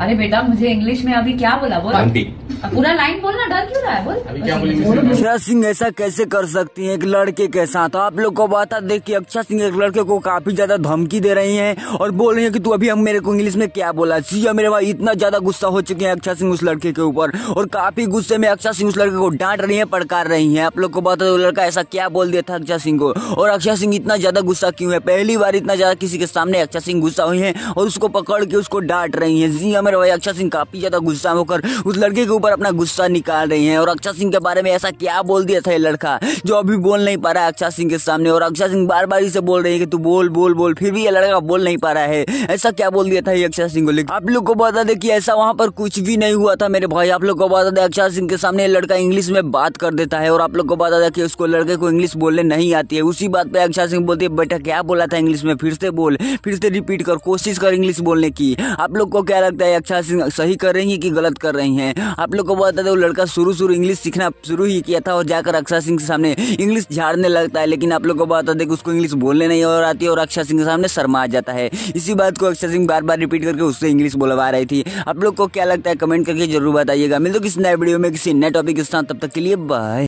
अरे बेटा मुझे इंग्लिश में अभी क्या बोला बोल। आंटी पूरा लाइन बोलना, डर क्यों रहा है बोल। अभी क्या बोलेंगे? अक्षरा सिंह ऐसा कैसे कर सकती हैं एक लड़के के साथ? आप लोग को बता दे कि अक्षरा सिंह एक लड़के को काफी ज्यादा धमकी दे रही हैं और बोल रही हैं कि तू अभी हम मेरे को इंग्लिश में क्या बोला। सिया मेरे भाई इतना ज्यादा गुस्सा हो चुके हैं अक्षरा सिंह उस लड़के के ऊपर, और काफी गुस्से में अक्षरा सिंह उस लड़के को डांट रही है, पड़कार रही है। आप लोग को बता दो लड़का ऐसा क्या बोल दिया था अक्षरा सिंह को, और अक्षरा सिंह इतना ज्यादा गुस्सा क्यों है? पहली बार इतना ज्यादा किसी के सामने अक्षरा सिंह गुस्सा हुई है और उसको पकड़ के उसको डांट रही है। जी मेरे भाई अक्षरा सिंह काफी ज्यादा गुस्सा होकर उस लड़के के ऊपर अपना गुस्सा निकाल रही हैं। और अक्षरा सिंह के बारे में ऐसा क्या बोल दिया था ये लड़का जो अभी बोल नहीं पा रहा है अक्षरा सिंह के सामने, और अक्षरा सिंह बार बार इसे बोल रही है कि तू बोल बोल बोल, फिर भी ये लड़का बोल नहीं पा रहा है। ऐसा क्या बोल दिया था ये अक्षरा सिंह को? लेकिन आप लोग को बता दे कि ऐसा वहां पर कुछ भी नहीं हुआ था मेरे भाई। आप लोग को बता दे अक्षरा सिंह के सामने लड़का इंग्लिश में बात कर देता है, और आप लोग को बता दे कि उसको लड़के को इंग्लिश बोलने नहीं आती है। उसी बात पे अक्षरा सिंह बोलती है बेटा क्या बोला था इंग्लिश में, फिर से बोल, फिर से रिपीट कर, कोशिश कर इंग्लिश बोलने की। आप लोग को क्या लगता है अक्षरा सिंह सही कर रही है कि गलत कर रही हैं? आप लोग को बता दे वो लड़का शुरू इंग्लिश सीखना शुरू ही किया था और जाकर अक्षरा सिंह के सामने इंग्लिश झाड़ने लगता है, लेकिन आप लोग को बता दे कि उसको इंग्लिश बोलने नहीं और आती है और अक्षरा सिंह के सामने शर्मा जाता है। इसी बात को अक्षरा सिंह बार बार रिपीट करके उससे इंग्लिश बोलवा रही थी। आप लोग को क्या लगता है कमेंट करके जरूर बताइएगा। मिलते किसी नए वीडियो में किसी नए टॉपिक के साथ, तब तक के लिए बाय।